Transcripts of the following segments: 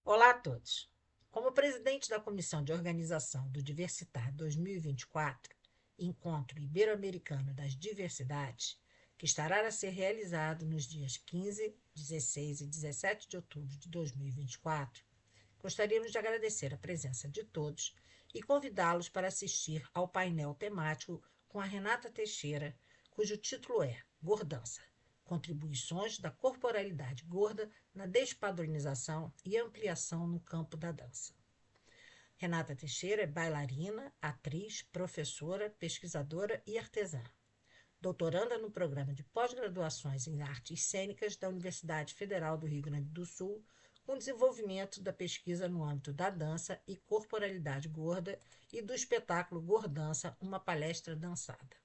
Olá a todos. Como presidente da Comissão de Organização do Diversitar 2024, Encontro Ibero-Americano das Diversidades, que estará a ser realizado nos dias 15, 16 e 17 de outubro de 2024, gostaríamos de agradecer a presença de todos e convidá-los para assistir ao painel temático com a Renata Teixeira, cujo título é Gordança: Contribuições da corporalidade gorda na despadronização e ampliação no campo da dança. Renata Teixeira é bailarina, atriz, professora, pesquisadora e artesã. Doutoranda no programa de pós-graduações em artes cênicas da Universidade Federal do Rio Grande do Sul, com desenvolvimento da pesquisa no âmbito da dança e corporalidade gorda e do espetáculo Gordança, uma palestra dançada.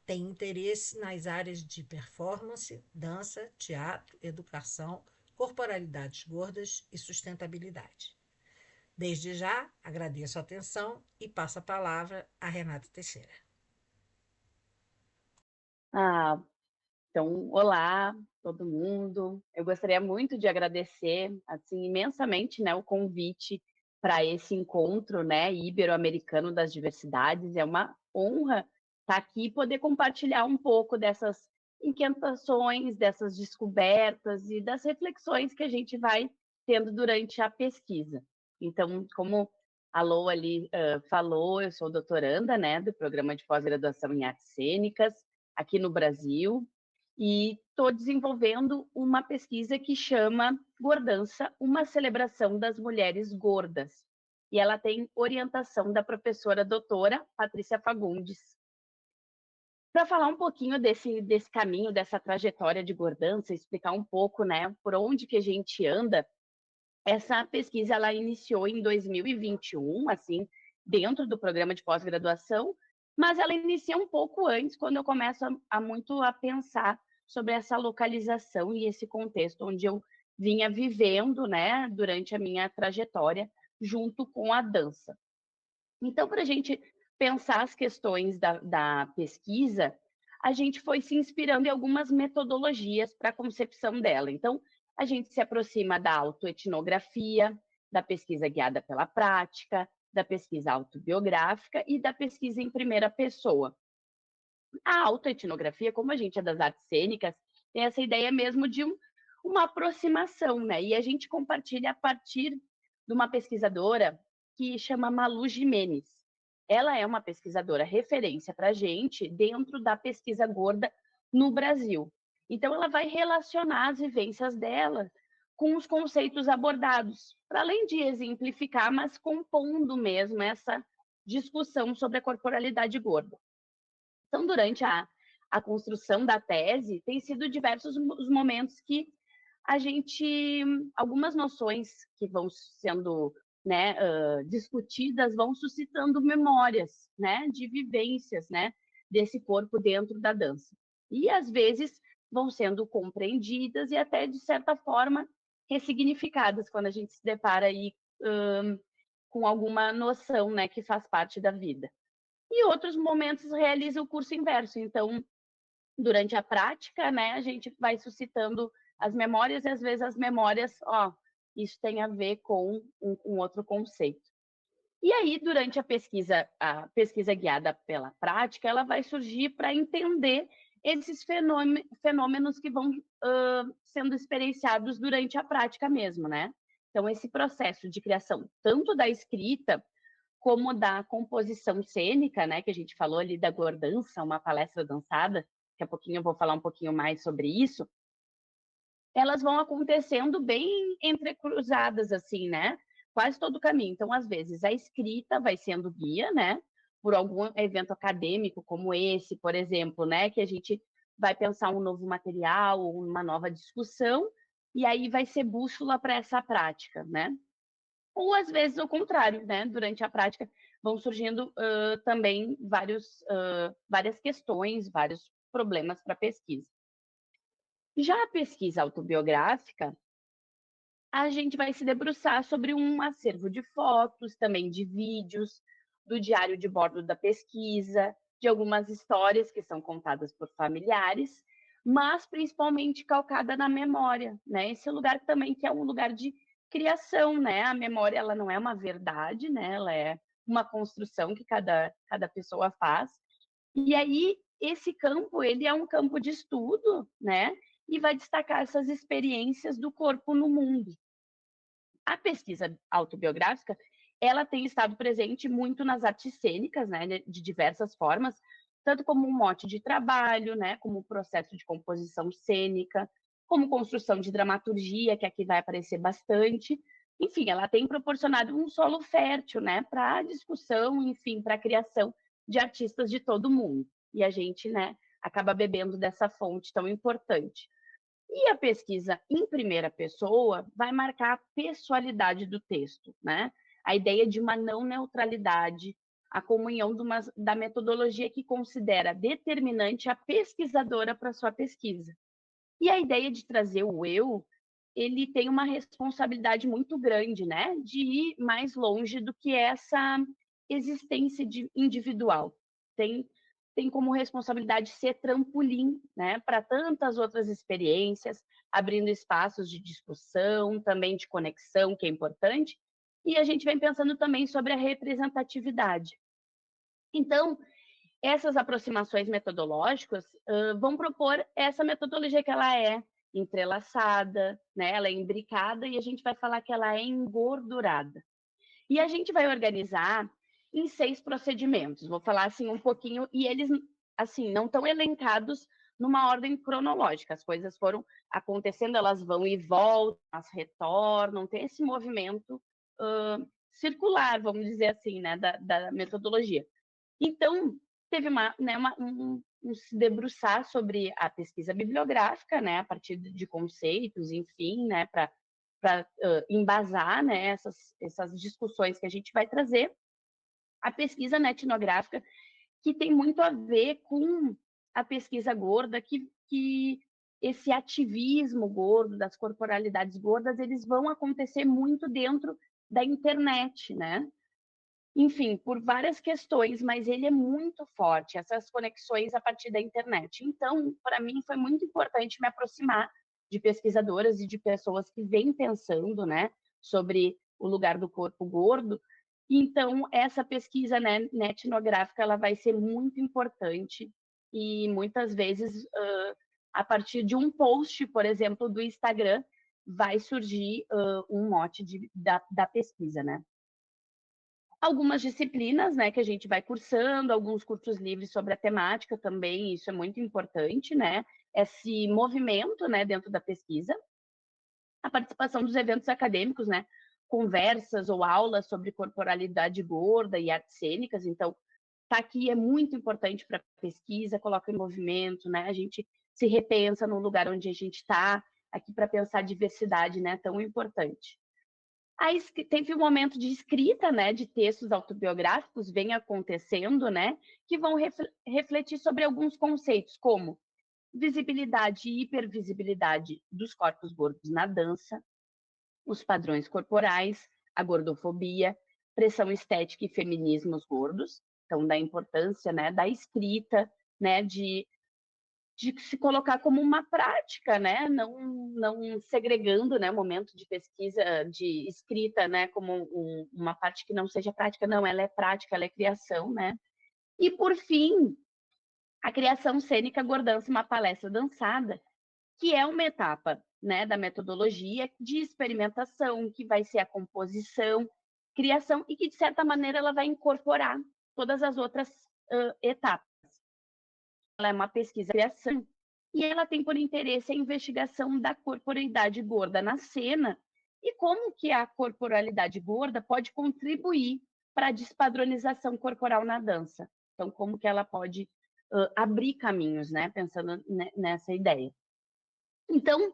Tem interesse nas áreas de performance, dança, teatro, educação, corporalidades gordas e sustentabilidade. Desde já, agradeço a atenção e passo a palavra a Renata Teixeira. Ah, então, olá, todo mundo. Eu gostaria muito de agradecer, assim, imensamente, né, o convite para esse encontro, né, ibero-americano das diversidades. É uma honra estar aqui e poder compartilhar um pouco dessas inquietações, dessas descobertas e das reflexões que a gente vai tendo durante a pesquisa. Então, como a Lô ali falou, eu sou doutoranda, né, do programa de pós-graduação em artes cênicas aqui no Brasil, e estou desenvolvendo uma pesquisa que chama Gordança, uma celebração das mulheres gordas. E ela tem orientação da professora doutora Patrícia Fagundes. Para falar um pouquinho desse caminho, dessa trajetória de gordança, explicar um pouco, né, por onde que a gente anda, essa pesquisa ela iniciou em 2021, assim, dentro do programa de pós-graduação, mas ela inicia um pouco antes, quando eu começo muito a pensar sobre essa localização e esse contexto onde eu vinha vivendo, né, durante a minha trajetória, junto com a dança. Então, para a gente pensar as questões da pesquisa, a gente foi se inspirando em algumas metodologias para a concepção dela. Então, a gente se aproxima da autoetnografia, da pesquisa guiada pela prática, da pesquisa autobiográfica e da pesquisa em primeira pessoa. A autoetnografia, como a gente é das artes cênicas, tem essa ideia mesmo de uma aproximação, né? E a gente compartilha a partir de uma pesquisadora que chama Malu Jimenez. Ela é uma pesquisadora referência para a gente dentro da pesquisa gorda no Brasil. Então, ela vai relacionar as vivências dela com os conceitos abordados, para além de exemplificar, mas compondo mesmo essa discussão sobre a corporalidade gorda. Então, durante a construção da tese, tem sido diversos os momentos que a gente, algumas noções que vão sendo, né, discutidas, vão suscitando memórias, né, de vivências, né, desse corpo dentro da dança. E, às vezes, vão sendo compreendidas e até, de certa forma, ressignificadas, quando a gente se depara aí com alguma noção, né, que faz parte da vida. E outros momentos realiza o curso inverso. Então, durante a prática, né, a gente vai suscitando as memórias e às vezes as memórias, ó, isso tem a ver com um outro conceito. E aí, durante a pesquisa guiada pela prática, ela vai surgir para entender esses fenômenos que vão sendo experienciados durante a prática mesmo, né? Então, esse processo de criação, tanto da escrita como da composição cênica, né, que a gente falou ali da gordança, uma palestra dançada, daqui a pouquinho eu vou falar um pouquinho mais sobre isso, elas vão acontecendo bem entrecruzadas, assim, né, quase todo o caminho. Então, às vezes, a escrita vai sendo guia, né, por algum evento acadêmico como esse, por exemplo, né, que a gente vai pensar um novo material ou uma nova discussão, e aí vai ser bússola para essa prática, né? Ou às vezes o contrário, né? Durante a prática vão surgindo também várias questões, vários problemas para pesquisa. Já a pesquisa autobiográfica, a gente vai se debruçar sobre um acervo de fotos, também de vídeos, do diário de bordo da pesquisa, de algumas histórias que são contadas por familiares, mas principalmente calcada na memória, né? Esse lugar também que é um lugar de criação, né? A memória, ela não é uma verdade, né? Ela é uma construção que cada pessoa faz. E aí, esse campo, ele é um campo de estudo, né? E vai destacar essas experiências do corpo no mundo. A pesquisa autobiográfica, ela tem estado presente muito nas artes cênicas, né, de diversas formas, tanto como um mote de trabalho, né, como processo de composição cênica, como construção de dramaturgia, que aqui vai aparecer bastante. Enfim, ela tem proporcionado um solo fértil, né, para a discussão, enfim, para a criação de artistas de todo o mundo. E a gente, né, acaba bebendo dessa fonte tão importante. E a pesquisa em primeira pessoa vai marcar a pessoalidade do texto, né? A ideia de uma não neutralidade, a comunhão da metodologia que considera determinante a pesquisadora para sua pesquisa. E a ideia de trazer o eu, ele tem uma responsabilidade muito grande, né? De ir mais longe do que essa existência individual. Tem, tem como responsabilidade ser trampolim, né? Para tantas outras experiências, abrindo espaços de discussão, também de conexão, que é importante. E a gente vem pensando também sobre a representatividade. Então, essas aproximações metodológicas vão propor essa metodologia que ela é entrelaçada, né? Ela é imbricada e a gente vai falar que ela é engordurada. E a gente vai organizar em 6 procedimentos. Vou falar assim um pouquinho e eles assim não estão elencados numa ordem cronológica. As coisas foram acontecendo, elas vão e voltam, elas retornam, tem esse movimento circular, vamos dizer assim, né, da metodologia. Então, teve um se debruçar sobre a pesquisa bibliográfica, né, a partir de conceitos, enfim, né, para embasar, né, essas discussões que a gente vai trazer. A pesquisa, né, etnográfica, que tem muito a ver com a pesquisa gorda, que esse ativismo gordo, das corporalidades gordas, eles vão acontecer muito dentro da internet, né? Enfim, por várias questões, mas ele é muito forte, essas conexões a partir da internet. Então, para mim, foi muito importante me aproximar de pesquisadoras e de pessoas que vêm pensando, né, sobre o lugar do corpo gordo. Então, essa pesquisa, né, etnográfica, ela vai ser muito importante e muitas vezes, a partir de um post, por exemplo, do Instagram, vai surgir um mote da pesquisa, né? Algumas disciplinas, né, que a gente vai cursando, alguns cursos livres sobre a temática também, isso é muito importante, né? Esse movimento, né, dentro da pesquisa. A participação dos eventos acadêmicos, né? Conversas ou aulas sobre corporalidade gorda e artes cênicas. Então, tá aqui é muito importante para a pesquisa, coloca em movimento, né? A gente se repensa no lugar onde a gente está, aqui para pensar diversidade, né? Tão importante. Aí teve um momento de escrita, né, de textos autobiográficos, vem acontecendo, né, que vão refletir sobre alguns conceitos, como visibilidade e hipervisibilidade dos corpos gordos na dança, os padrões corporais, a gordofobia, pressão estética e feminismos gordos, então da importância, né, da escrita, né, de se colocar como uma prática, né? Não segregando, né, o momento de pesquisa, de escrita, né, como uma parte que não seja prática, não, ela é prática, ela é criação, né? E por fim, a criação cênica Gordança, uma palestra dançada, que é uma etapa, né, da metodologia de experimentação, que vai ser a composição, criação e que de certa maneira ela vai incorporar todas as outras etapas. Ela é uma pesquisa de criação e ela tem por interesse a investigação da corporalidade gorda na cena e como que a corporalidade gorda pode contribuir para a despadronização corporal na dança. Então, como que ela pode abrir caminhos, né, pensando nessa ideia. Então,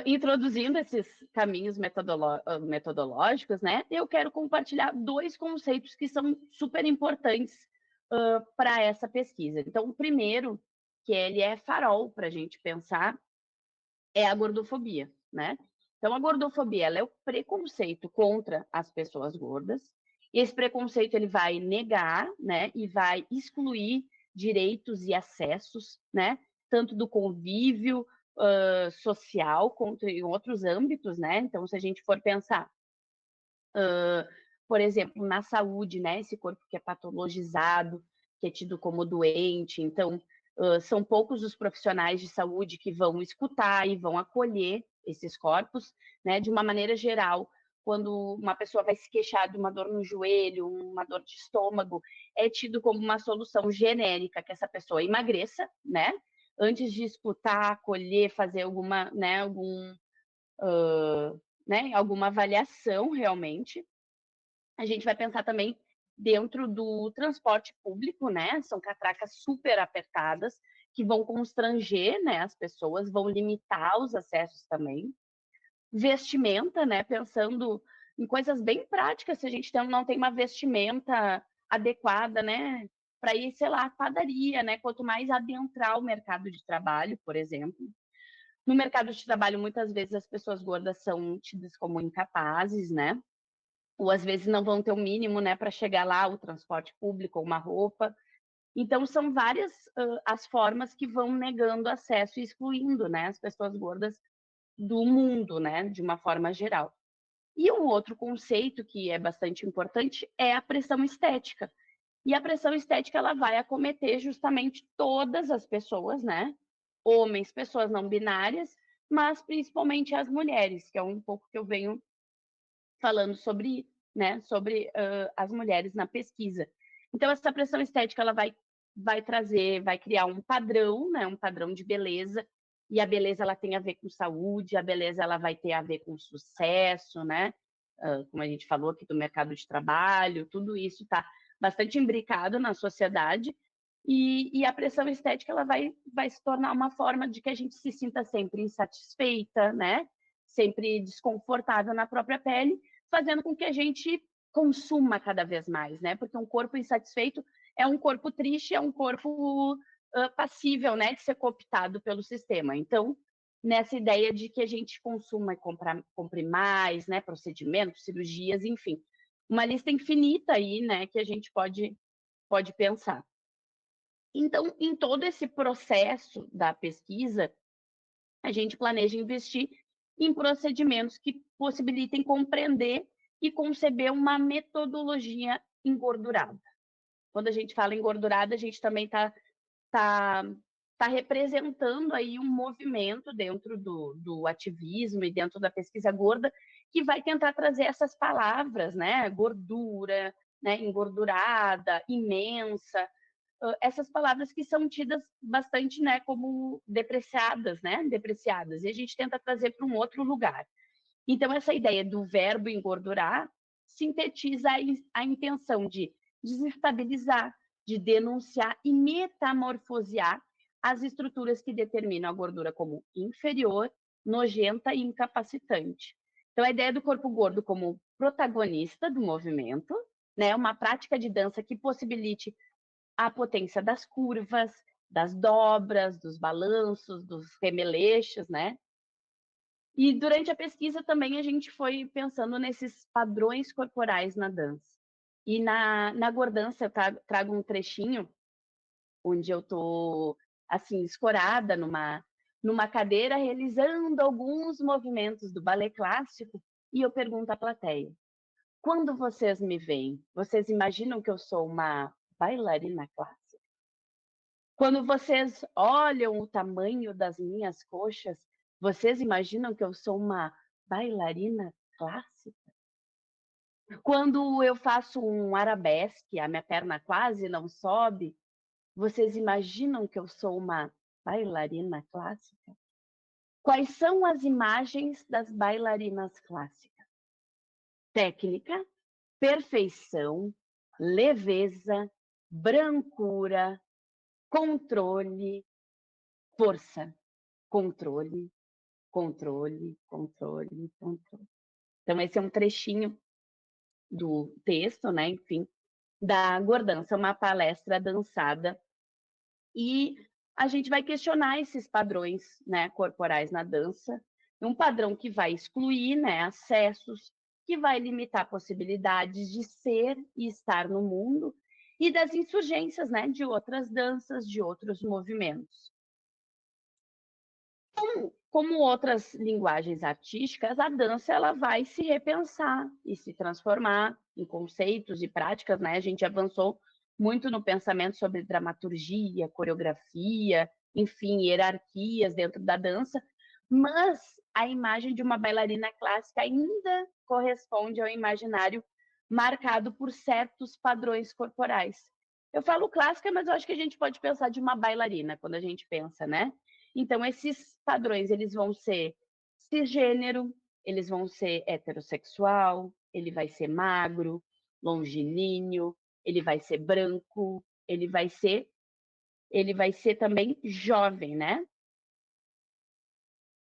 introduzindo esses caminhos metodológicos, né, eu quero compartilhar 2 conceitos que são super importantes para essa pesquisa. Então, o primeiro, que ele é farol para a gente pensar, é a gordofobia, né? Então, a gordofobia, ela é o preconceito contra as pessoas gordas, e esse preconceito ele vai negar, né, e vai excluir direitos e acessos, né, tanto do convívio social quanto em outros âmbitos, né? Então, se a gente for pensar, por exemplo, na saúde, né? Esse corpo que é patologizado, que é tido como doente. Então, são poucos os profissionais de saúde que vão escutar e vão acolher esses corpos, né? De uma maneira geral, quando uma pessoa vai se queixar de uma dor no joelho, uma dor de estômago, é tido como uma solução genérica que essa pessoa emagreça, né? Antes de escutar, acolher, fazer alguma, né, alguma avaliação realmente. A gente vai pensar também dentro do transporte público, né? São catracas super apertadas que vão constranger, né, as pessoas, vão limitar os acessos também. Vestimenta, né? Pensando em coisas bem práticas, se a gente não tem uma vestimenta adequada, né? Para ir, sei lá, à padaria, né? Quanto mais adentrar o mercado de trabalho, por exemplo. No mercado de trabalho, muitas vezes as pessoas gordas são tidas como incapazes, né? Ou às vezes não vão ter o mínimo, né, para chegar lá, o transporte público ou uma roupa. Então, são várias as formas que vão negando acesso e excluindo, né, as pessoas gordas do mundo, né, de uma forma geral. E um outro conceito que é bastante importante é a pressão estética. E a pressão estética ela vai acometer justamente todas as pessoas, né? Homens, pessoas não binárias, mas principalmente as mulheres, que é um pouco que eu venho falando sobre, né, sobre as mulheres na pesquisa. Então, essa pressão estética ela vai trazer, vai criar um padrão, né, um padrão de beleza, e a beleza ela tem a ver com saúde, a beleza ela vai ter a ver com sucesso, né? Como a gente falou aqui do mercado de trabalho, tudo isso está bastante imbricado na sociedade, e a pressão estética ela vai se tornar uma forma de que a gente se sinta sempre insatisfeita, né? Sempre desconfortável na própria pele, fazendo com que a gente consuma cada vez mais, né? Porque um corpo insatisfeito é um corpo triste, é um corpo passível, né, de ser cooptado pelo sistema. Então, nessa ideia de que a gente consuma e compre mais, né, procedimentos, cirurgias, enfim, uma lista infinita aí, né, que a gente pode pensar. Então, em todo esse processo da pesquisa, a gente planeja investir em procedimentos que possibilitem compreender e conceber uma metodologia engordurada. Quando a gente fala engordurada, a gente também tá, tá representando aí um movimento dentro do ativismo e dentro da pesquisa gorda que vai tentar trazer essas palavras, né? Gordura, né? Engordurada, imensa, essas palavras que são tidas bastante, né, como depreciadas, né, depreciadas, e a gente tenta trazer para um outro lugar. Então, essa ideia do verbo engordurar sintetiza a intenção de desestabilizar, de denunciar e metamorfosear as estruturas que determinam a gordura como inferior, nojenta e incapacitante. Então, a ideia do corpo gordo como protagonista do movimento, né, uma prática de dança que possibilite a potência das curvas, das dobras, dos balanços, dos remeleixos, né? E durante a pesquisa também a gente foi pensando nesses padrões corporais na dança. E na gordança eu trago um trechinho onde eu tô assim escorada numa cadeira realizando alguns movimentos do balé clássico e eu pergunto à plateia: quando vocês me veem, vocês imaginam que eu sou uma bailarina clássica? Quando vocês olham o tamanho das minhas coxas, vocês imaginam que eu sou uma bailarina clássica? Quando eu faço um arabesque, a minha perna quase não sobe, vocês imaginam que eu sou uma bailarina clássica? Quais são as imagens das bailarinas clássicas? Técnica, perfeição, leveza, brancura, controle, força. Controle, controle, controle, controle. Então, esse é um trechinho do texto, né, enfim, da Gordança, uma palestra dançada. E a gente vai questionar esses padrões, né, corporais na dança, um padrão que vai excluir, né, acessos, que vai limitar possibilidades de ser e estar no mundo, e das insurgências, né, de outras danças, de outros movimentos. Como outras linguagens artísticas, a dança ela vai se repensar e se transformar em conceitos e práticas, né? A gente avançou muito no pensamento sobre dramaturgia, coreografia, enfim, hierarquias dentro da dança, mas a imagem de uma bailarina clássica ainda corresponde ao imaginário marcado por certos padrões corporais. Eu falo clássica, mas eu acho que a gente pode pensar de uma bailarina quando a gente pensa, né? Então, esses padrões, eles vão ser cisgênero, eles vão ser heterossexual, ele vai ser magro, longilíneo, ele vai ser branco, ele vai ser também jovem, né?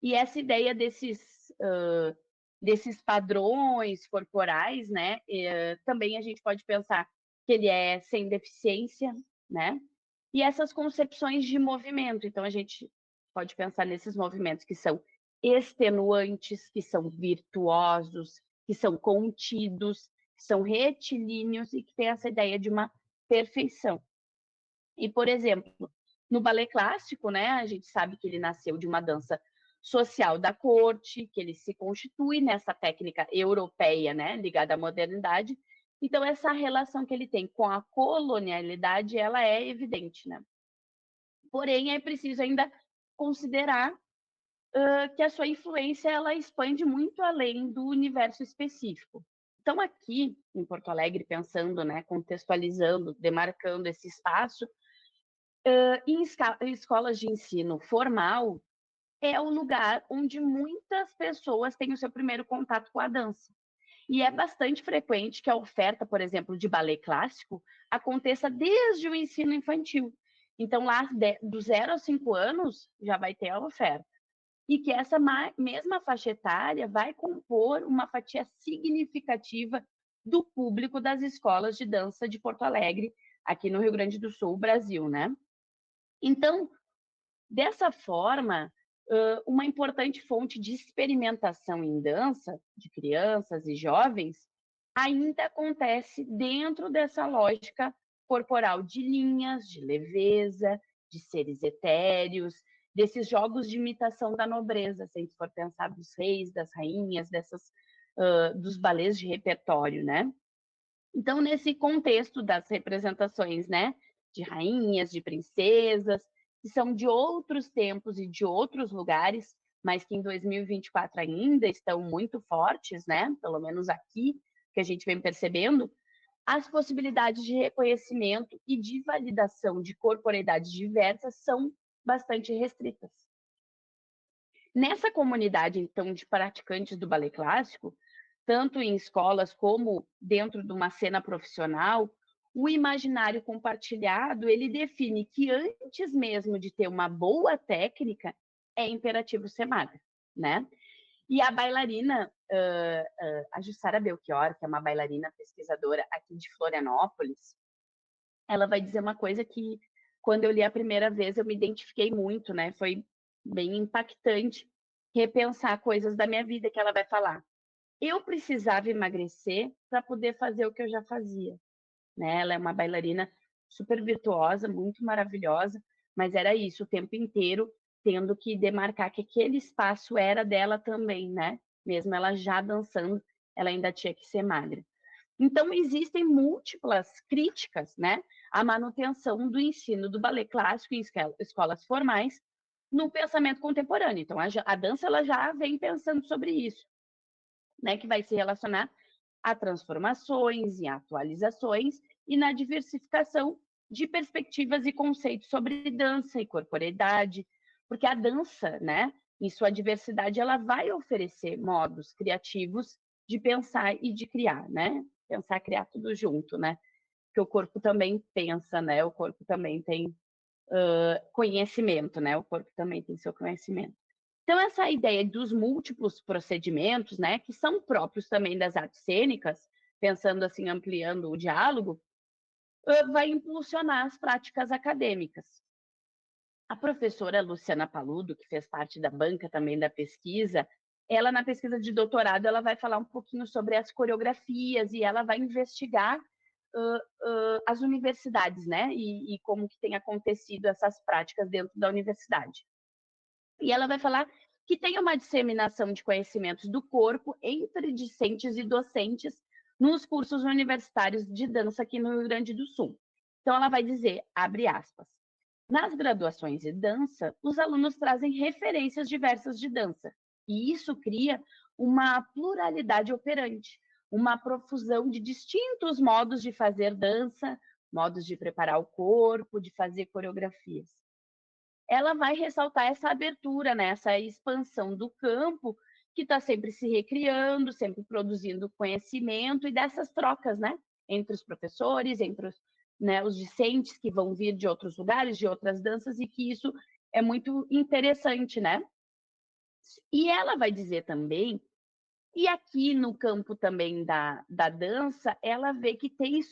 E essa ideia desses padrões corporais, né? Também a gente pode pensar que ele é sem deficiência, né? E essas concepções de movimento. Então, a gente pode pensar nesses movimentos que são extenuantes, que são virtuosos, que são contidos, que são retilíneos e que têm essa ideia de uma perfeição. E, por exemplo, no balé clássico, né, a gente sabe que ele nasceu de uma dança social da corte, que ele se constitui nessa técnica europeia, né, ligada à modernidade. Então, essa relação que ele tem com a colonialidade, ela é evidente, né? Porém, é preciso ainda considerar que a sua influência ela expande muito além do universo específico. Então, aqui em Porto Alegre, pensando, né, contextualizando, demarcando esse espaço, em escolas de ensino formal, é o lugar onde muitas pessoas têm o seu primeiro contato com a dança. E é bastante frequente que a oferta, por exemplo, de balé clássico aconteça desde o ensino infantil. Então, lá do 0 aos 5 anos, já vai ter a oferta. E que essa mesma faixa etária vai compor uma fatia significativa do público das escolas de dança de Porto Alegre, aqui no Rio Grande do Sul, Brasil, né? Então, dessa forma, uma importante fonte de experimentação em dança de crianças e jovens ainda acontece dentro dessa lógica corporal de linhas, de leveza, de seres etéreos, desses jogos de imitação da nobreza, se a gente for pensar dos reis, das rainhas, dos balés de repertório, né? Então, nesse contexto das representações, né, de rainhas, de princesas, que são de outros tempos e de outros lugares, mas que em 2024 ainda estão muito fortes, né? Pelo menos aqui, que a gente vem percebendo, as possibilidades de reconhecimento e de validação de corporeidades diversas são bastante restritas. Nessa comunidade, então, de praticantes do balé clássico, tanto em escolas como dentro de uma cena profissional, o imaginário compartilhado, ele define que antes mesmo de ter uma boa técnica, é imperativo ser magra, né? E a bailarina, a Jussara Belchior, que é uma bailarina pesquisadora aqui de Florianópolis, ela vai dizer uma coisa que, quando eu li a primeira vez, eu me identifiquei muito, né? Foi bem impactante repensar coisas da minha vida que ela vai falar. Eu precisava emagrecer para poder fazer o que eu já fazia, né? Ela é uma bailarina super virtuosa, muito maravilhosa, mas era isso, o tempo inteiro tendo que demarcar que aquele espaço era dela também, né? Mesmo ela já dançando, ela ainda tinha que ser magra. Então, existem múltiplas críticas, né, à manutenção do ensino do balé clássico em escolas formais no pensamento contemporâneo. Então, a dança ela já vem pensando sobre isso, né, que vai se relacionar a transformações e atualizações e na diversificação de perspectivas e conceitos sobre dança e corporeidade, porque a dança, né, em sua diversidade, ela vai oferecer modos criativos de pensar e de criar, né? Pensar, criar tudo junto, né? Porque o corpo também pensa, né? O corpo também tem conhecimento, né? O corpo também tem seu conhecimento. Então, essa ideia dos múltiplos procedimentos, né, que são próprios também das artes cênicas, pensando assim, ampliando o diálogo, vai impulsionar as práticas acadêmicas. A professora Luciana Paludo, que fez parte da banca também da pesquisa, ela na pesquisa de doutorado, ela vai falar um pouquinho sobre as coreografias e ela vai investigar as universidades, né, e como que tem acontecido essas práticas dentro da universidade. E ela vai falar que tem uma disseminação de conhecimentos do corpo entre discentes e docentes nos cursos universitários de dança aqui no Rio Grande do Sul. Então, ela vai dizer, abre aspas, nas graduações de dança, os alunos trazem referências diversas de dança, e isso cria uma pluralidade operante, uma profusão de distintos modos de fazer dança, modos de preparar o corpo, de fazer coreografias. Ela vai ressaltar essa abertura, né, essa expansão do campo, que está sempre se recriando, sempre produzindo conhecimento, e dessas trocas, né, entre os professores, entre os discentes que vão vir de outros lugares, de outras danças, e que isso é muito interessante, né? E ela vai dizer também, e aqui no campo também da dança, ela vê que tem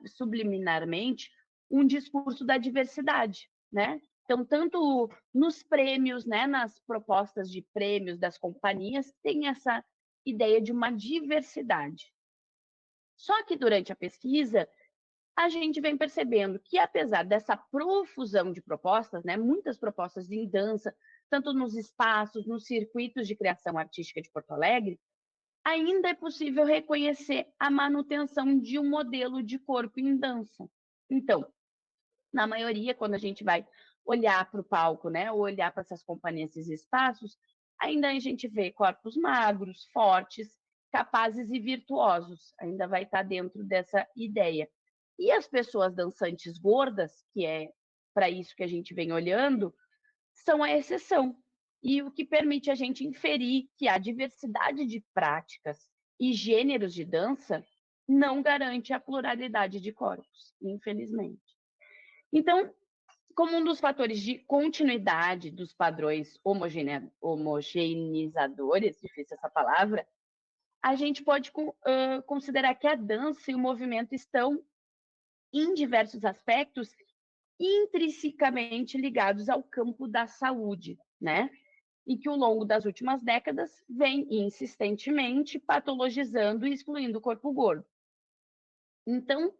subliminarmente um discurso da diversidade, né? Então, tanto nos prêmios, né, nas propostas de prêmios das companhias, tem essa ideia de uma diversidade. Só que durante a pesquisa, a gente vem percebendo que, apesar dessa profusão de propostas, né, muitas propostas em dança, tanto nos espaços, nos circuitos de criação artística de Porto Alegre, ainda é possível reconhecer a manutenção de um modelo de corpo em dança. Então, na maioria, quando a gente vai olhar para o palco, né, ou olhar para essas companhias, esses espaços, ainda a gente vê corpos magros, fortes, capazes e virtuosos. Ainda vai estar dentro dessa ideia. E as pessoas dançantes gordas, que é para isso que a gente vem olhando, são a exceção. E o que permite a gente inferir que a diversidade de práticas e gêneros de dança não garante a pluralidade de corpos, infelizmente. Então, como um dos fatores de continuidade dos padrões homogeneizadores, difícil essa palavra, a gente pode considerar que a dança e o movimento estão, em diversos aspectos, intrinsecamente ligados ao campo da saúde, né? E que ao longo das últimas décadas vem insistentemente patologizando e excluindo o corpo gordo. Então,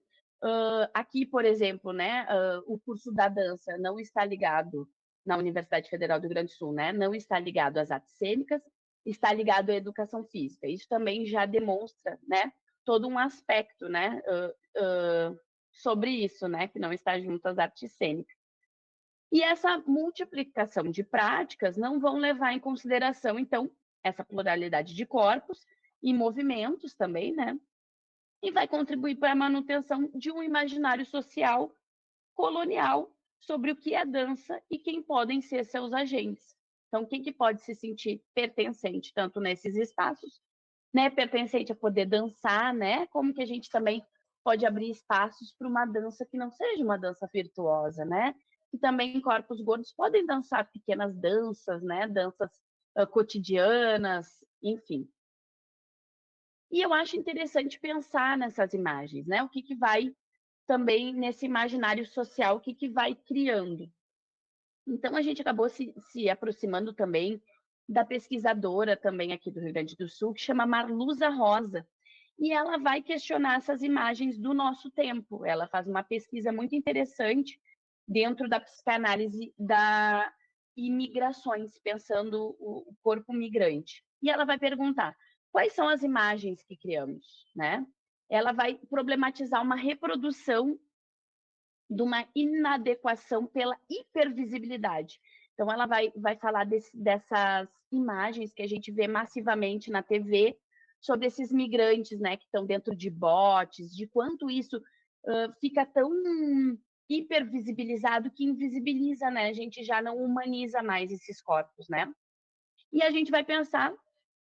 aqui, por exemplo, né, o curso da dança não está ligado na Universidade Federal do Rio Grande do Sul, né? Não está ligado às artes cênicas, está ligado à educação física. Isso também já demonstra, né, todo um aspecto, né, sobre isso, né, que não está junto às artes cênicas. E essa multiplicação de práticas não vão levar em consideração, então, essa pluralidade de corpos e movimentos também, né? E vai contribuir para a manutenção de um imaginário social colonial sobre o que é dança e quem podem ser seus agentes. Então, quem que pode se sentir pertencente tanto nesses espaços, né, pertencente a poder dançar, né? Como que a gente também pode abrir espaços para uma dança que não seja uma dança virtuosa, né? E também corpos gordos podem dançar pequenas danças, né? Danças cotidianas, enfim. E eu acho interessante pensar nessas imagens, né? O que vai também nesse imaginário social, o que vai criando. Então, a gente acabou se aproximando também da pesquisadora também aqui do Rio Grande do Sul, que chama Marluza Rosa, e ela vai questionar essas imagens do nosso tempo. Ela faz uma pesquisa muito interessante dentro da psicanálise da imigrações, pensando o corpo migrante. E ela vai perguntar, quais são as imagens que criamos, né? Ela vai problematizar uma reprodução de uma inadequação pela hipervisibilidade. Então, ela vai falar dessas imagens que a gente vê massivamente na TV, sobre esses migrantes, né, que estão dentro de botes, de quanto isso fica tão hipervisibilizado que invisibiliza, né? A gente já não humaniza mais esses corpos, né? E a gente vai pensar,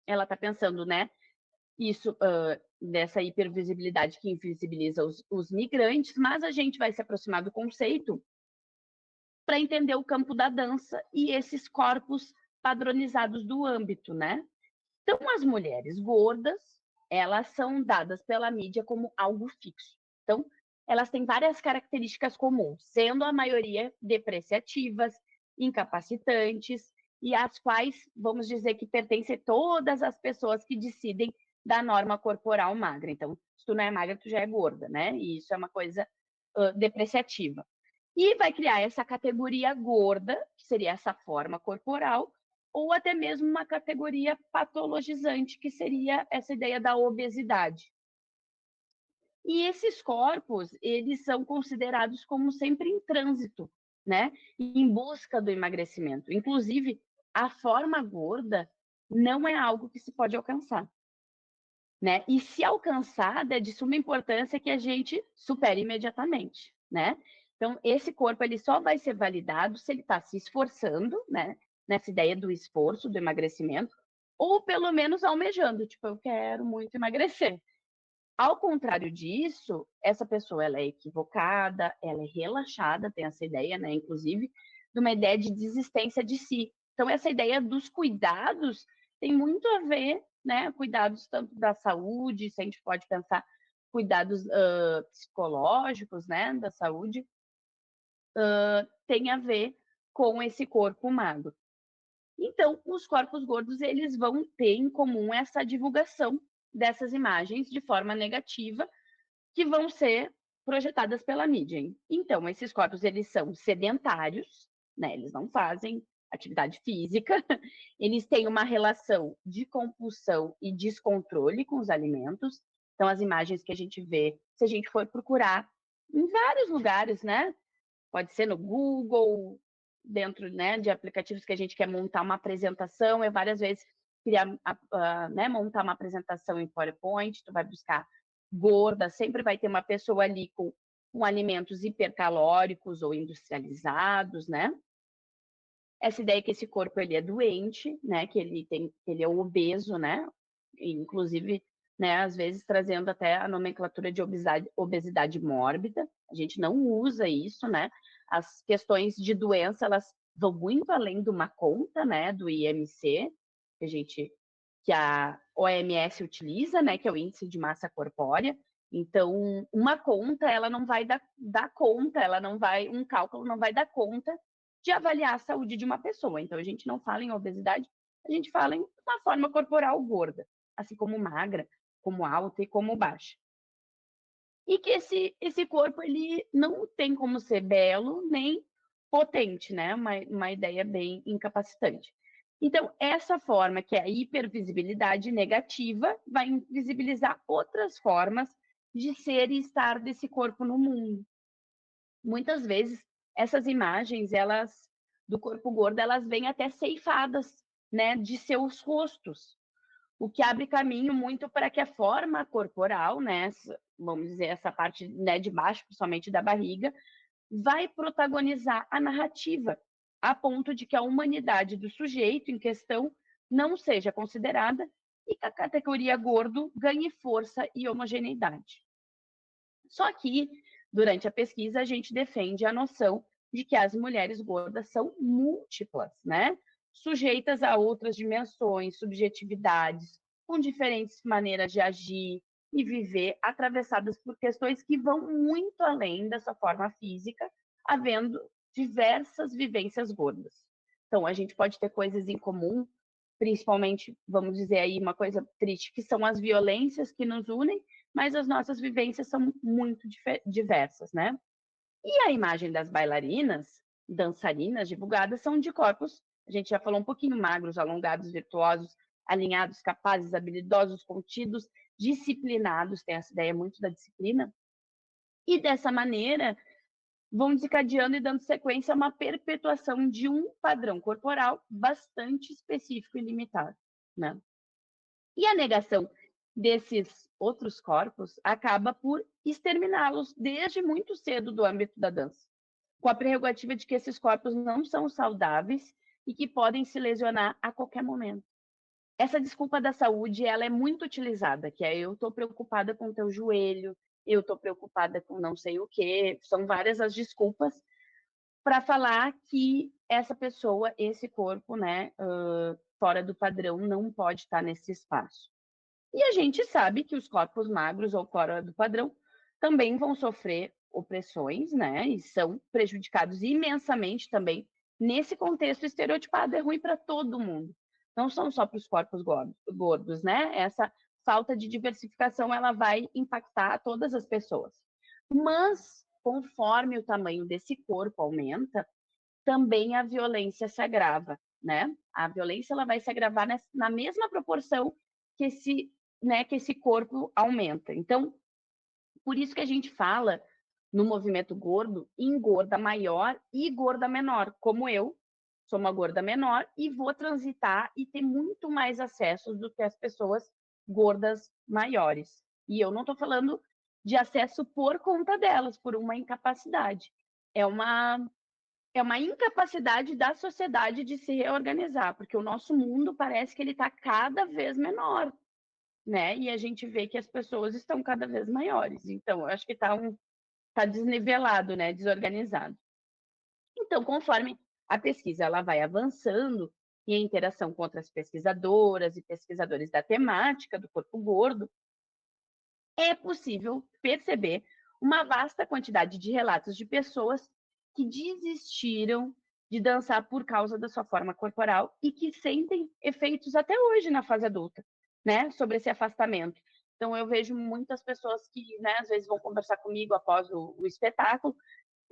ela está pensando, né, isso dessa hipervisibilidade que invisibiliza os migrantes, mas a gente vai se aproximar do conceito para entender o campo da dança e esses corpos padronizados do âmbito, né? Então, as mulheres gordas, elas são dadas pela mídia como algo fixo. Então, elas têm várias características comuns, sendo a maioria depreciativas, incapacitantes, e às quais, vamos dizer que pertencem todas as pessoas que decidem da norma corporal magra. Então, se tu não é magra, tu já é gorda, né? E isso é uma coisa depreciativa. E vai criar essa categoria gorda, que seria essa forma corporal, ou até mesmo uma categoria patologizante, que seria essa ideia da obesidade. E esses corpos, eles são considerados como sempre em trânsito, né? Em busca do emagrecimento. Inclusive, a forma gorda não é algo que se pode alcançar, né? E se alcançada, é de suma importância que a gente supere imediatamente, né? Então, esse corpo ele só vai ser validado se ele está se esforçando, né? Nessa ideia do esforço, do emagrecimento, ou pelo menos almejando, tipo, eu quero muito emagrecer. Ao contrário disso, essa pessoa ela é equivocada, ela é relaxada, tem essa ideia, né, inclusive, de uma ideia de desistência de si. Então, essa ideia dos cuidados tem muito a ver, né, cuidados tanto da saúde, se a gente pode pensar cuidados psicológicos, né, da saúde, tem a ver com esse corpo magro. Então, os corpos gordos, eles vão ter em comum essa divulgação dessas imagens de forma negativa, que vão ser projetadas pela mídia. Então, esses corpos, eles são sedentários, né? Eles não fazem atividade física, eles têm uma relação de compulsão e descontrole com os alimentos. Então, as imagens que a gente vê, se a gente for procurar em vários lugares, né? Pode ser no Google, dentro, né, de aplicativos que a gente quer montar uma apresentação, várias vezes criar, né, montar uma apresentação em PowerPoint, tu vai buscar gorda, sempre vai ter uma pessoa ali com alimentos hipercalóricos ou industrializados, né? Essa ideia que esse corpo ele é doente, né? Que ele é obeso, né? Inclusive, né? Às vezes trazendo até a nomenclatura de obesidade mórbida. A gente não usa isso, né? As questões de doença elas vão muito além de uma conta, né? Do IMC que a OMS utiliza, né? Que é o índice de massa corpórea. Então, uma conta ela não vai dar conta, um cálculo não vai dar conta de avaliar a saúde de uma pessoa. Então, a gente não fala em obesidade, a gente fala em uma forma corporal gorda, assim como magra, como alta e como baixa. E que esse corpo, ele não tem como ser belo nem potente, né? Uma ideia bem incapacitante. Então, essa forma, que é a hipervisibilidade negativa, vai invisibilizar outras formas de ser e estar desse corpo no mundo. Muitas vezes, essas imagens, elas do corpo gordo, elas vêm até ceifadas, né, de seus rostos, o que abre caminho muito para que a forma corporal, né, vamos dizer, essa parte, né, de baixo, principalmente da barriga, vai protagonizar a narrativa, a ponto de que a humanidade do sujeito em questão não seja considerada e que a categoria gordo ganhe força e homogeneidade. Só que, durante a pesquisa, a gente defende a noção de que as mulheres gordas são múltiplas, né? Sujeitas a outras dimensões, subjetividades, com diferentes maneiras de agir e viver, atravessadas por questões que vão muito além da sua forma física, havendo diversas vivências gordas. Então, a gente pode ter coisas em comum, principalmente, vamos dizer aí, uma coisa triste, que são as violências que nos unem, mas as nossas vivências são muito diversas, né? E a imagem das bailarinas, dançarinas divulgadas são de corpos, a gente já falou um pouquinho, magros, alongados, virtuosos, alinhados, capazes, habilidosos, contidos, disciplinados, tem essa ideia muito da disciplina, e dessa maneira vão desencadeando e dando sequência a uma perpetuação de um padrão corporal bastante específico e limitado, né? E a negação desses outros corpos acaba por exterminá-los desde muito cedo do âmbito da dança, com a prerrogativa de que esses corpos não são saudáveis e que podem se lesionar a qualquer momento. Essa desculpa da saúde, ela é muito utilizada, que é eu estou preocupada com o teu joelho, eu estou preocupada com não sei o quê, são várias as desculpas para falar que essa pessoa, esse corpo, né, fora do padrão, não pode estar nesse espaço. E a gente sabe que os corpos magros ou fora do padrão também vão sofrer opressões, né? E são prejudicados imensamente também nesse contexto estereotipado. É ruim para todo mundo. Não são só para os corpos gordos, né? Essa falta de diversificação ela vai impactar todas as pessoas. Mas conforme o tamanho desse corpo aumenta, também a violência se agrava, né? A violência ela vai se agravar na mesma proporção que esse corpo aumenta. Então, por isso que a gente fala no movimento gordo em gorda maior e gorda menor, como eu sou uma gorda menor e vou transitar e ter muito mais acessos do que as pessoas gordas maiores. E eu não estou falando de acesso por conta delas, por uma incapacidade. É uma incapacidade da sociedade de se reorganizar, porque o nosso mundo parece que ele está cada vez menor, né? E a gente vê que as pessoas estão cada vez maiores. Então, eu acho que tá desnivelado, né? Desorganizado. Então, conforme a pesquisa ela vai avançando e a interação com outras pesquisadoras e pesquisadores da temática do corpo gordo, é possível perceber uma vasta quantidade de relatos de pessoas que desistiram de dançar por causa da sua forma corporal e que sentem efeitos até hoje na fase adulta, né, sobre esse afastamento. Então, eu vejo muitas pessoas que, né, às vezes vão conversar comigo após o espetáculo,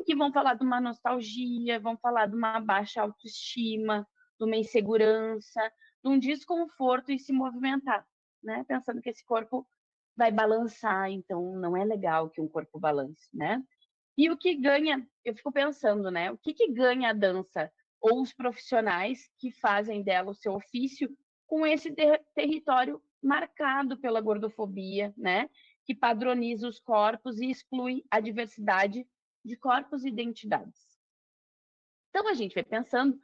que vão falar de uma nostalgia, vão falar de uma baixa autoestima, de uma insegurança, de um desconforto em se movimentar, né, pensando que esse corpo vai balançar, então não é legal que um corpo balance, né? E o que ganha, eu fico pensando, né? O que ganha a dança ou os profissionais que fazem dela o seu ofício com esse território marcado pela gordofobia, né? Que padroniza os corpos e exclui a diversidade de corpos e identidades. Então a gente vai pensando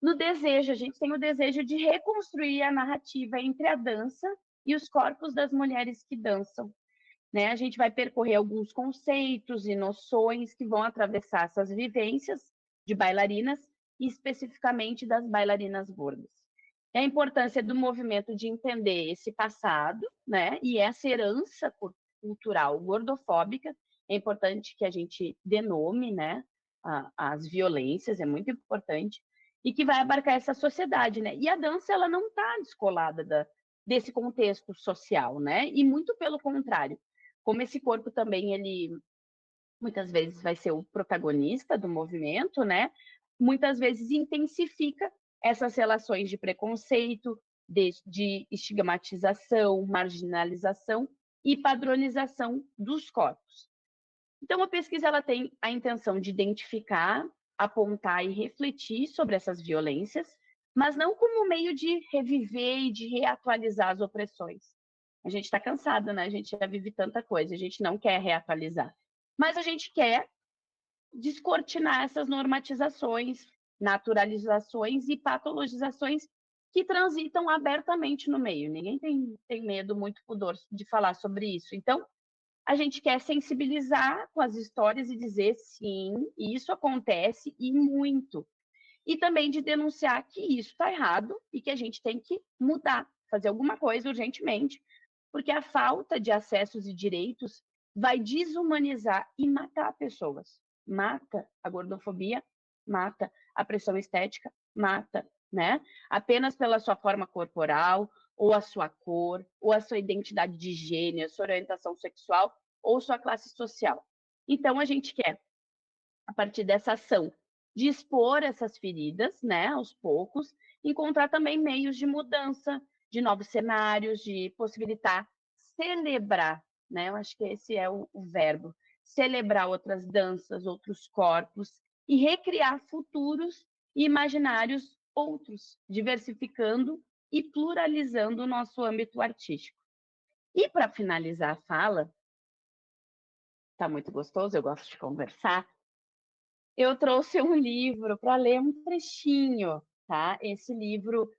no desejo, a gente tem o desejo de reconstruir a narrativa entre a dança e os corpos das mulheres que dançam, né? A gente vai percorrer alguns conceitos e noções que vão atravessar essas vivências de bailarinas e especificamente das bailarinas gordas. É a importância do movimento de entender esse passado, né? E essa herança cultural gordofóbica. É importante que a gente denome, né? As violências, é muito importante, e que vai abarcar essa sociedade, né? E a dança, ela não está descolada desse contexto social, né? E muito pelo contrário, como esse corpo também, ele muitas vezes vai ser o protagonista do movimento, né? Muitas vezes intensifica essas relações de preconceito, de estigmatização, marginalização e padronização dos corpos. Então, a pesquisa ela tem a intenção de identificar, apontar e refletir sobre essas violências, mas não como meio de reviver e de reatualizar as opressões. A gente está cansado, né? A gente já vive tanta coisa, a gente não quer reatualizar. Mas a gente quer descortinar essas normatizações, naturalizações e patologizações que transitam abertamente no meio. Ninguém tem medo, muito pudor de falar sobre isso. Então, a gente quer sensibilizar com as histórias e dizer sim, isso acontece e muito. E também de denunciar que isso está errado e que a gente tem que mudar, fazer alguma coisa urgentemente, porque a falta de acessos e direitos vai desumanizar e matar pessoas. Mata a gordofobia, mata a pressão estética, mata, né? Apenas pela sua forma corporal, ou a sua cor, ou a sua identidade de gênero, sua orientação sexual, ou sua classe social. Então, a gente quer, a partir dessa ação, de expor essas feridas, né, aos poucos, encontrar também meios de mudança, de novos cenários, de possibilitar celebrar, né? Eu acho que esse é o verbo, celebrar outras danças, outros corpos e recriar futuros e imaginários outros, diversificando e pluralizando o nosso âmbito artístico. E para finalizar a fala, tá muito gostoso, eu gosto de conversar. Eu trouxe um livro para ler um trechinho, tá? Esse livro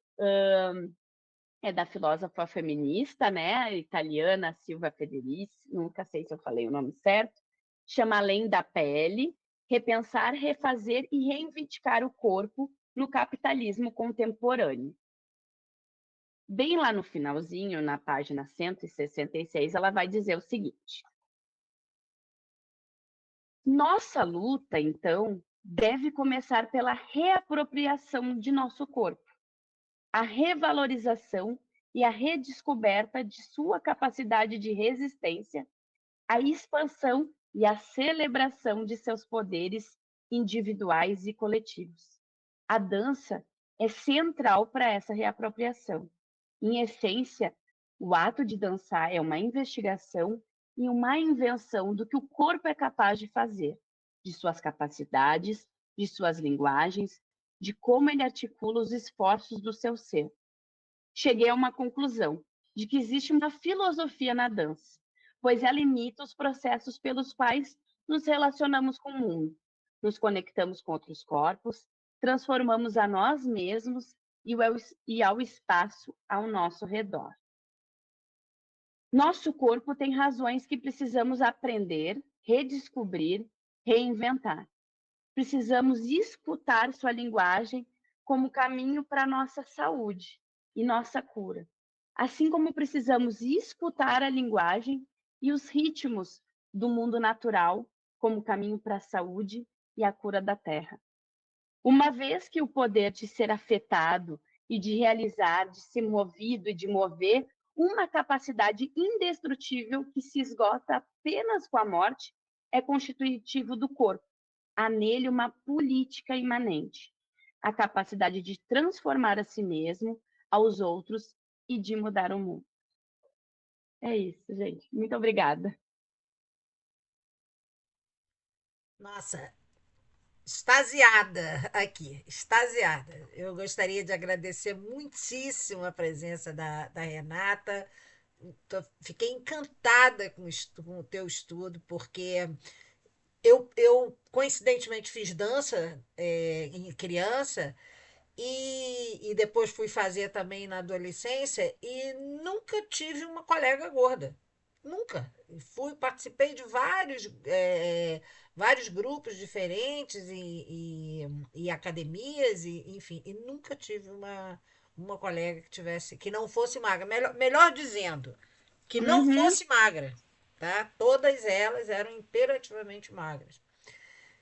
é da filósofa feminista, né, italiana Silvia Federici, nunca sei se eu falei o nome certo, chama Além da Pele, repensar, refazer e reivindicar o corpo no capitalismo contemporâneo. Bem lá no finalzinho, na página 166, ela vai dizer o seguinte: nossa luta, então, deve começar pela reapropriação de nosso corpo, a revalorização e a redescoberta de sua capacidade de resistência, a expansão e a celebração de seus poderes individuais e coletivos. A dança é central para essa reapropriação. Em essência, o ato de dançar é uma investigação e uma invenção do que o corpo é capaz de fazer, de suas capacidades, de suas linguagens, de como ele articula os esforços do seu ser. Cheguei a uma conclusão de que existe uma filosofia na dança, pois ela imita os processos pelos quais nos relacionamos com o mundo, nos conectamos com outros corpos, transformamos a nós mesmos e ao espaço ao nosso redor. Nosso corpo tem razões que precisamos aprender, redescobrir, reinventar. Precisamos escutar sua linguagem como caminho para nossa saúde e nossa cura. Assim como precisamos escutar a linguagem e os ritmos do mundo natural como caminho para a saúde e a cura da Terra. Uma vez que o poder de ser afetado e de realizar, de ser movido e de mover, uma capacidade indestrutível que se esgota apenas com a morte, é constitutivo do corpo. Há nele uma política imanente, a capacidade de transformar a si mesmo, aos outros e de mudar o mundo. É isso, gente. Muito obrigada. Nossa, extasiada aqui, extasiada. Eu gostaria de agradecer muitíssimo a presença da Renata. Fiquei encantada com o teu estudo, porque eu coincidentemente fiz dança em criança e depois fui fazer também na adolescência e nunca tive uma colega gorda. Nunca. Participei de vários grupos diferentes e academias, enfim, e nunca tive uma colega que não fosse magra. Melhor dizendo, que não Uhum, fosse magra. Tá? Todas elas eram imperativamente magras.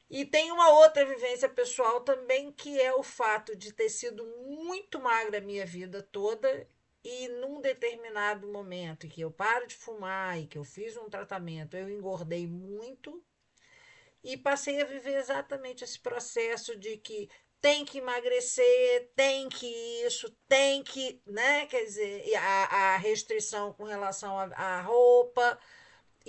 E tem uma outra vivência pessoal também, que é o fato de ter sido muito magra a minha vida toda e num determinado momento em que eu paro de fumar e que eu fiz um tratamento, eu engordei muito e passei a viver exatamente esse processo de que tem que emagrecer, tem que isso, tem que, né? Quer dizer, a restrição com relação à roupa,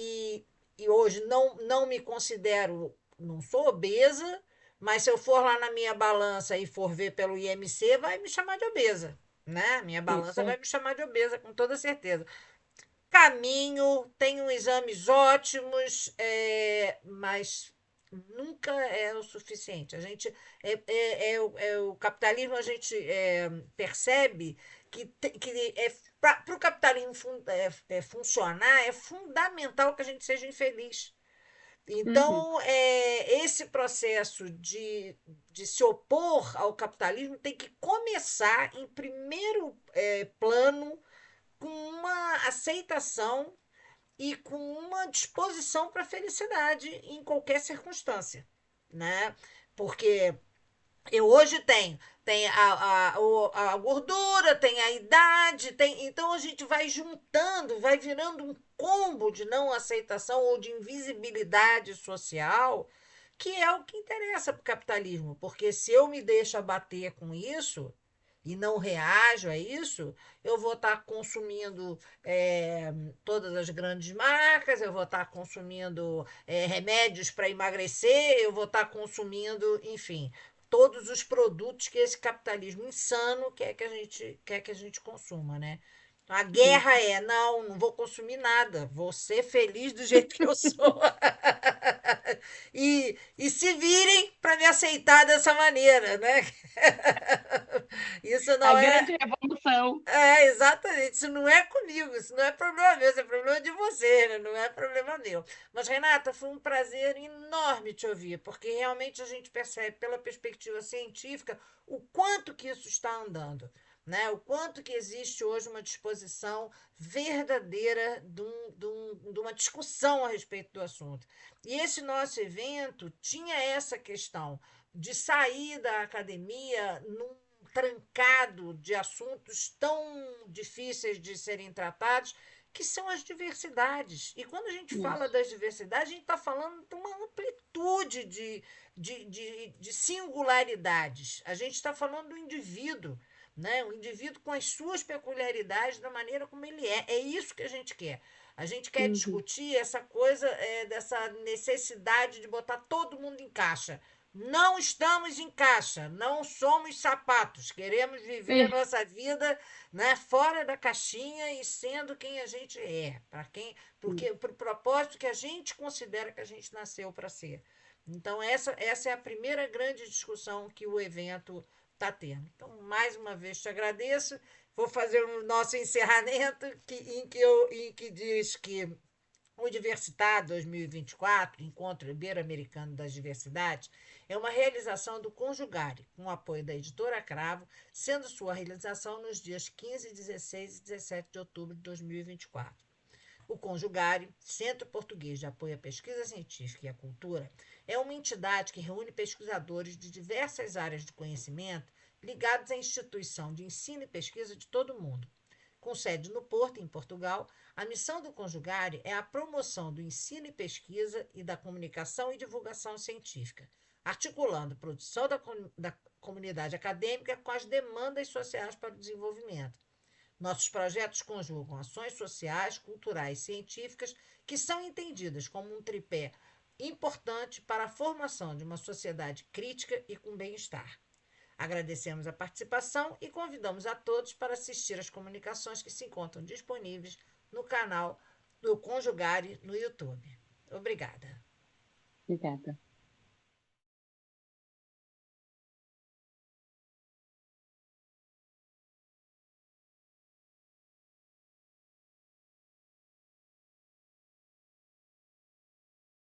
e, e hoje não me considero, não sou obesa, mas se eu for lá na minha balança e for ver pelo IMC, vai me chamar de obesa, né? Minha isso balança vai aí. me chamar de obesa, com toda certeza. Caminho, tenho exames ótimos, mas nunca é o suficiente. A gente o capitalismo, a gente percebe que para o capitalismo funcionar é fundamental que a gente seja infeliz. Uhum, Então, esse processo de se opor ao capitalismo tem que começar, em primeiro plano, com uma aceitação e com uma disposição para a felicidade em qualquer circunstância, né? Porque eu hoje tem a gordura, tem a idade, então a gente vai juntando, vai virando um combo de não aceitação ou de invisibilidade social, que é o que interessa para o capitalismo, porque se eu me deixo abater com isso e não reajo a isso, eu vou estar consumindo todas as grandes marcas, eu vou estar consumindo remédios para emagrecer, eu vou estar consumindo, enfim, todos os produtos que esse capitalismo insano quer que a gente consuma, né? A guerra isso. não vou consumir nada, vou ser feliz do jeito que eu sou. E se virem para me aceitar dessa maneira, né? Isso A não é. grande revolução. Exatamente. Isso não é comigo, isso não é problema meu, isso é problema de você, né? Não é problema meu. Mas, Renata, foi um prazer enorme te ouvir, porque realmente a gente percebe, pela perspectiva científica, o quanto que isso está andando. Né? O quanto que existe hoje uma disposição verdadeira de uma discussão a respeito do assunto. E esse nosso evento tinha essa questão de sair da academia num trancado de assuntos tão difíceis de serem tratados que são as diversidades. E quando a gente fala Isso. das diversidades, a gente está falando de uma amplitude de singularidades. A gente está falando do indivíduo, né? O indivíduo com as suas peculiaridades, da maneira como ele é. É isso que a gente quer. A gente quer Uhum. discutir essa coisa, dessa necessidade de botar todo mundo em caixa. Não estamos em caixa, não somos sapatos, queremos viver a É. nossa vida, né, fora da caixinha e sendo quem a gente é, para quem, Sim. porque para o propósito que a gente considera que a gente nasceu para ser. Então essa é a primeira grande discussão que o evento está tendo. Então mais uma vez te agradeço. Vou fazer o nosso encerramento em que diz que o Diversitado 2024, Encontro Ibero-Americano das Diversidades, é uma realização do Conjugare, com o apoio da editora Cravo, sendo sua realização nos dias 15, 16 e 17 de outubro de 2024. O Conjugare, Centro Português de Apoio à Pesquisa Científica e à Cultura, é uma entidade que reúne pesquisadores de diversas áreas de conhecimento ligados à instituição de ensino e pesquisa de todo o mundo. Com sede no Porto, em Portugal, a missão do Conjugare é a promoção do ensino e pesquisa e da comunicação e divulgação científica, articulando a produção da comunidade acadêmica com as demandas sociais para o desenvolvimento. Nossos projetos conjugam ações sociais, culturais e científicas que são entendidas como um tripé importante para a formação de uma sociedade crítica e com bem-estar. Agradecemos a participação e convidamos a todos para assistir às comunicações que se encontram disponíveis no canal do Conjugare no YouTube. Obrigada. Obrigada.